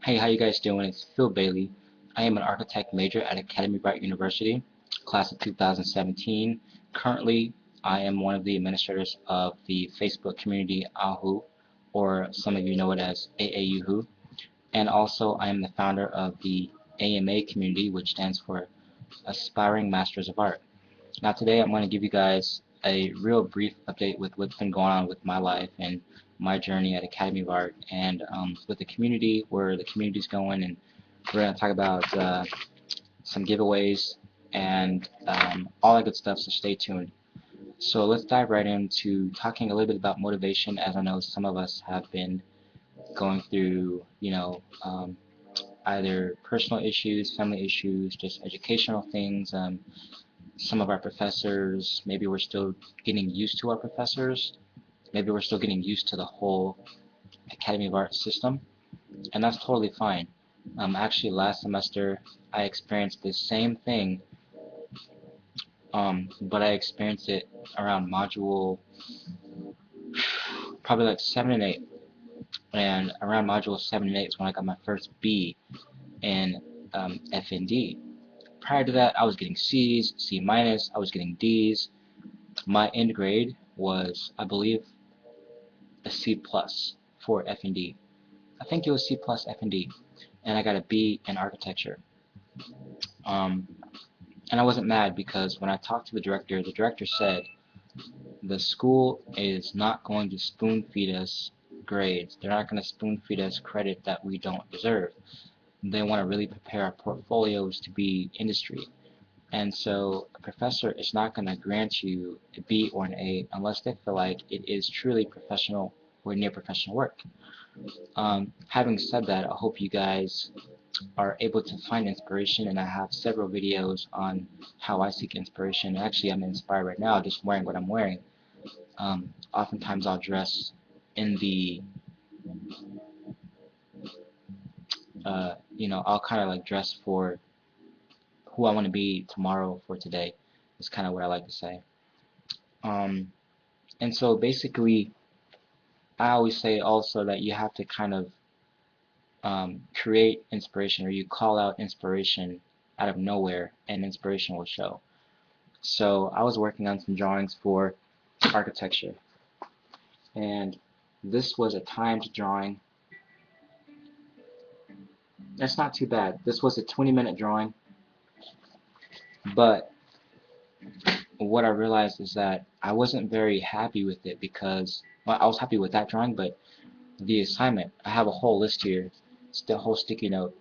Hey, how you guys doing? It's Phil Bailey. I am an architect major at Academy Bright University, class of 2017. Currently, I am one of the administrators of the Facebook community AAUHOO, or some of you know it as AAUHOO. And also, I am the founder of the AMA community, which stands for Aspiring Masters of Art. Now today I'm going to give you guys a real brief update with what's been going on with my life and my journey at Academy of Art and with the community, where the community's going, and we're going to talk about some giveaways and all that good stuff, so stay tuned. So let's dive right into talking a little bit about motivation, as I know some of us have been going through, either personal issues, family issues, just educational things. Some of our professors, maybe we're still getting used to our professors, maybe we're still getting used to the whole Academy of Art system, and that's totally fine. Actually, last semester I experienced the same thing, but I experienced it around module probably like 7 and 8, and around module 7 and 8 is when I got my first B in F&D. Prior to that, I was getting C's, C minus, I was getting D's. My end grade was, I believe, a C plus for F&D. I think it was C plus F&D, and I got a B in architecture. Um, and I wasn't mad because when I talked to the director said the school is not going to spoon feed us grades. They're not going to spoon feed us credit that we don't deserve. They want to really prepare our portfolios to be industry. And so a professor is not going to grant you a B or an A unless they feel like it is truly professional or near professional work. Having said that, I hope you guys are able to find inspiration, and I have several videos on how I seek inspiration. Actually, I'm inspired right now just wearing what I'm wearing. Oftentimes I'll dress in the, I'll kind of like dress for who I want to be tomorrow for today, is kind of what I like to say. And so basically, I always say also that you have to kind of create inspiration, or you call out inspiration out of nowhere, and inspiration will show. So I was working on some drawings for architecture, and this was a timed drawing. That's not too bad. This was a 20-minute drawing, but what I realized is that I wasn't very happy with it because, well, I was happy with that drawing, but the assignment, I have a whole list here. It's the whole sticky note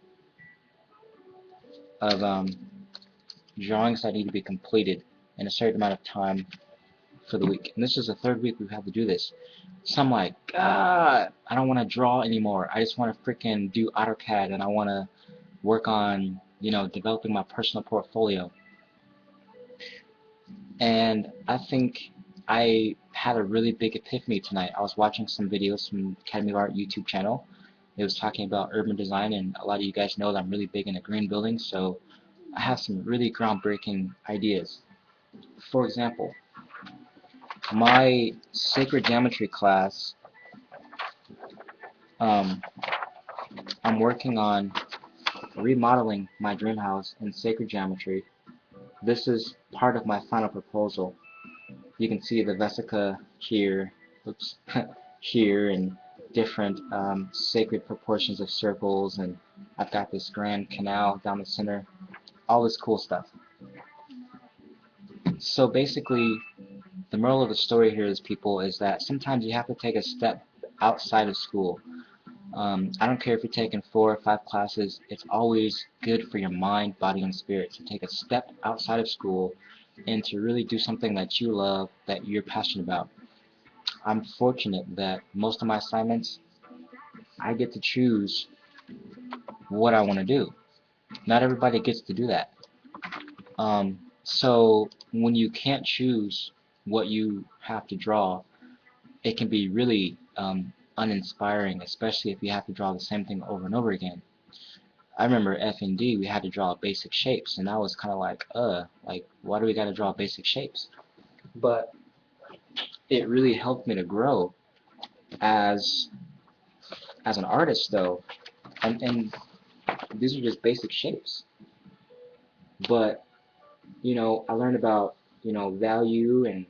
of drawings that need to be completed in a certain amount of time for the week. And this is the third week we've had to do this. So I'm like, God, I don't want to draw anymore. I just want to freaking do AutoCAD, and I want to work on, developing my personal portfolio. And I think I had a really big epiphany tonight. I was watching some videos from Academy of Art YouTube channel. It was talking about urban design, and a lot of you guys know that I'm really big into green buildings, so I have some really groundbreaking ideas. For example, my sacred geometry class, um, I'm working on remodeling my dream house in sacred geometry. This is part of my final proposal. You can see the vesica here, oops, here, and different sacred proportions of circles, and I've got this grand canal down the center, all this cool stuff. So basically, the moral of the story here is, people, is that sometimes you have to take a step outside of school. I don't care if you're taking 4 or 5 classes, it's always good for your mind, body, and spirit to take a step outside of school and to really do something that you love, that you're passionate about. I'm fortunate that most of my assignments, I get to choose what I want to do. Not everybody gets to do that. So when you can't choose what you have to draw, it can be really uninspiring, especially if you have to draw the same thing over and over again. I remember F&D, we had to draw basic shapes, and I was kind of like, why do we got to draw basic shapes? But it really helped me to grow as an artist, though, and these are just basic shapes. But I learned about value and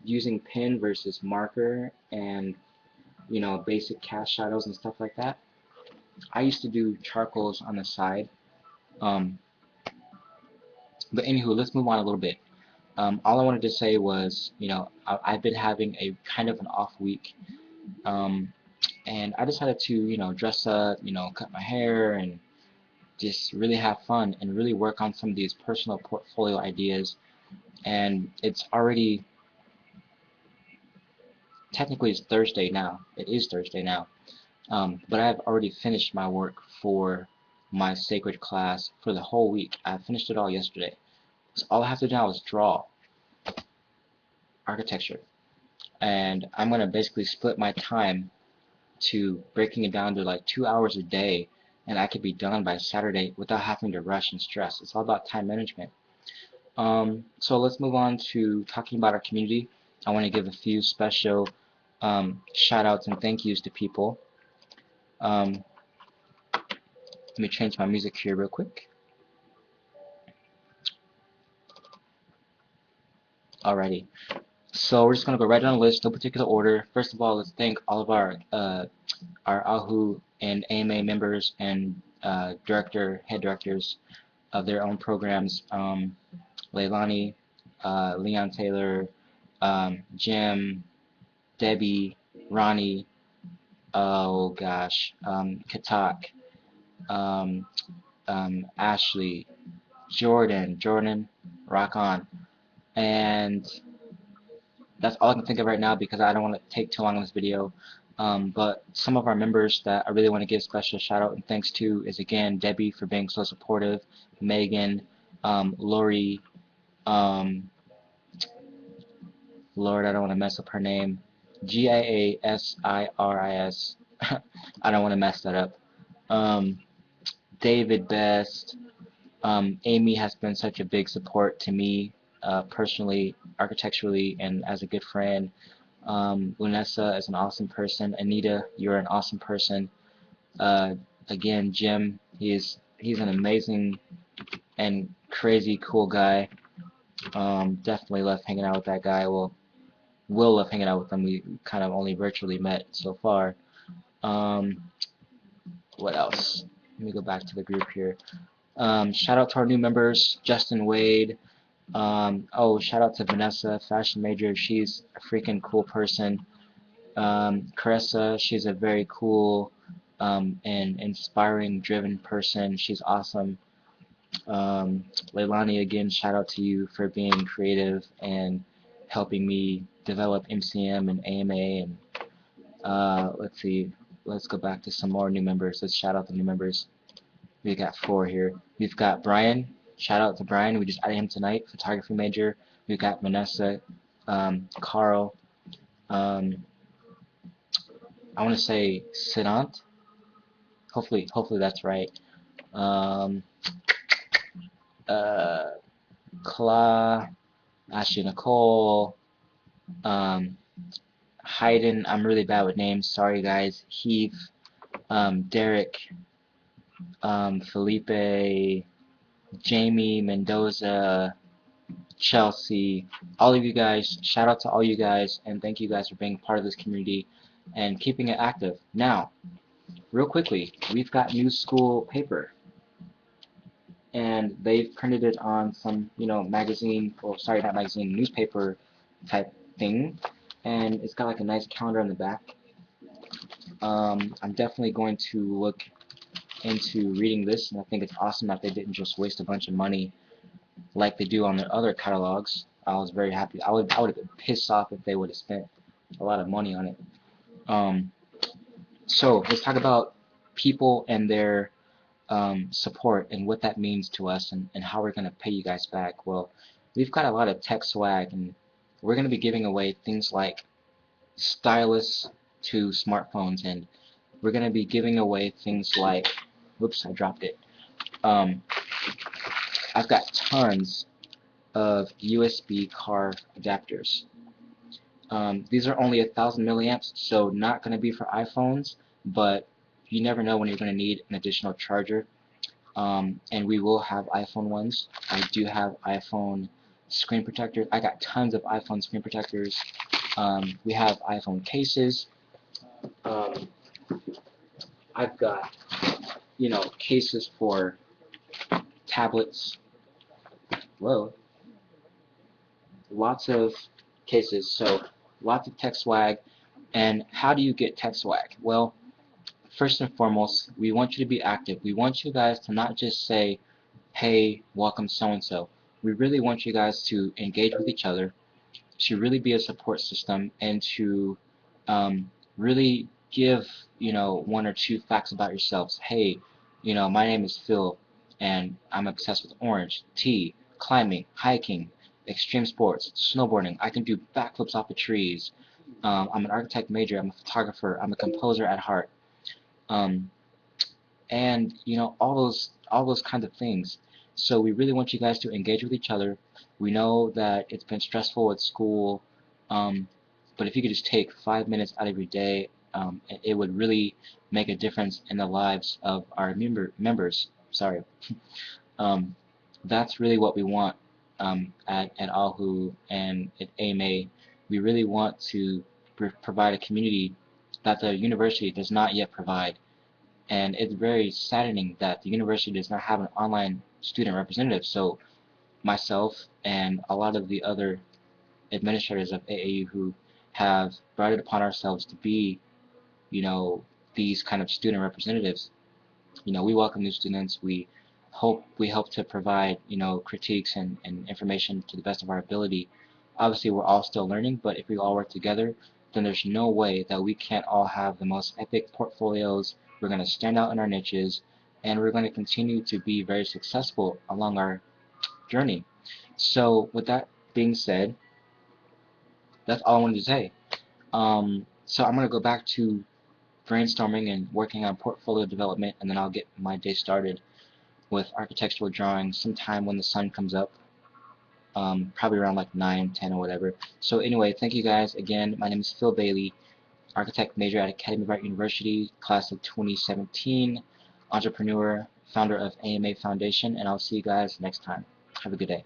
using pen versus marker and basic cast shadows and stuff like that. I used to do charcoals on the side. Um, but anywho, let's move on a little bit. All I wanted to say was, I've been having a kind of an off week, um, and I decided to, dress up, cut my hair, and just really have fun and really work on some of these personal portfolio ideas. And it's already, technically it's Thursday now. It is Thursday now. But I've already finished my work for my sacred class for the whole week. I finished it all yesterday. So all I have to do now is draw architecture. And I'm going to basically split my time to breaking it down to like 2 hours a day, and I could be done by Saturday without having to rush and stress. It's all about time management. So let's move on to talking about our community. I want to give a few special shout outs and thank yous to people. Let me change my music here real quick. Alrighty. So we're just gonna go right down the list, no particular order. First of all, let's thank all of our AAUHOO and AMA members and head directors of their own programs. Leilani, Leon Taylor, Jim, Debbie, Ronnie, oh gosh, Katak, um, Ashley, Jordan, rock on. And that's all I can think of right now because I don't want to take too long on this video. But some of our members that I really want to give special shout out and thanks to is again Debbie for being so supportive, Megan, Lori, Lord, I don't want to mess up her name, Giasiris. I don't want to mess that up. David Best, Amy has been such a big support to me personally, architecturally, and as a good friend. Lunessa is an awesome person. Anita, you're an awesome person. Again, Jim, he's an amazing and crazy cool guy. Definitely love hanging out with that guy. Well, will love hanging out with him. We kind of only virtually met so far. What else? Let me go back to the group here. Shout out to our new members, Justin Wade. Oh, shout out to Vanessa, fashion major. She's a freaking cool person. Caressa, she's a very cool and inspiring, driven person. She's awesome. Leilani, again, shout out to you for being creative and helping me develop MCM and AMA. And let's see, let's go back to some more new members. Let's shout out the new members. We got 4 here. We've got Brian. Shout out to Brian. We just added him tonight. Photography major. We've got Vanessa, Carl. I want to say Sidant. Hopefully that's right. Kla, Ashley Nicole, Hayden. I'm really bad with names. Sorry guys. Heath, Derek, Felipe, Jamie, Mendoza, Chelsea, all of you guys, shout out to all you guys, and thank you guys for being part of this community and keeping it active. Now, real quickly, we've got new school paper, and they've printed it on some, magazine, or sorry, not magazine, newspaper type thing, and it's got like a nice calendar on the back. I'm definitely going to look into reading this, and I think it's awesome that they didn't just waste a bunch of money like they do on their other catalogs. I was very happy. I would have been pissed off if they would have spent a lot of money on it. So let's talk about people and their support and what that means to us and how we're going to pay you guys back. Well, we've got a lot of tech swag, and we're going to be giving away things like stylus to smartphones, and we're going to be giving away things like, whoops, I dropped it. I've got tons of USB car adapters. These are only 1,000 milliamps, so not going to be for iPhones, but you never know when you're going to need an additional charger. And we will have iPhone ones. I do have iPhone screen protectors. I got tons of iPhone screen protectors. We have iPhone cases. Um, I've got, cases for tablets. Whoa, lots of cases. So lots of tech swag. And how do you get tech swag? Well, first and foremost, we want you to be active. We want you guys to not just say, hey, welcome so-and-so. We really want you guys to engage with each other, to really be a support system, and to really give, one or two facts about yourselves. Hey, my name is Phil, and I'm obsessed with orange, tea, climbing, hiking, extreme sports, snowboarding. I can do backflips off of trees. I'm an architect major. I'm a photographer. I'm a composer at heart. Um, and all those kinds of things. So we really want you guys to engage with each other. We know that it's been stressful at school, um, but if you could just take 5 minutes out of your day, it would really make a difference in the lives of our members. Sorry. Um, that's really what we want at AAUHOO and at AMA. We really want to provide a community that the university does not yet provide. And it's very saddening that the university does not have an online student representative. So myself and a lot of the other administrators of AAUHOO have brought it upon ourselves to be, these kind of student representatives. We welcome new students. We help to provide, critiques and information to the best of our ability. Obviously, we're all still learning, but if we all work together, then there's no way that we can't all have the most epic portfolios. We're going to stand out in our niches, and we're going to continue to be very successful along our journey. So, with that being said, that's all I wanted to say. So I'm going to go back to brainstorming and working on portfolio development, and then I'll get my day started with architectural drawing sometime when the sun comes up, probably around like 9, 10 or whatever. So anyway, thank you guys again. My name is Phil Bailey, architect major at Academy of Art University, class of 2017, entrepreneur, founder of AMA Foundation, and I'll see you guys next time. Have a good day.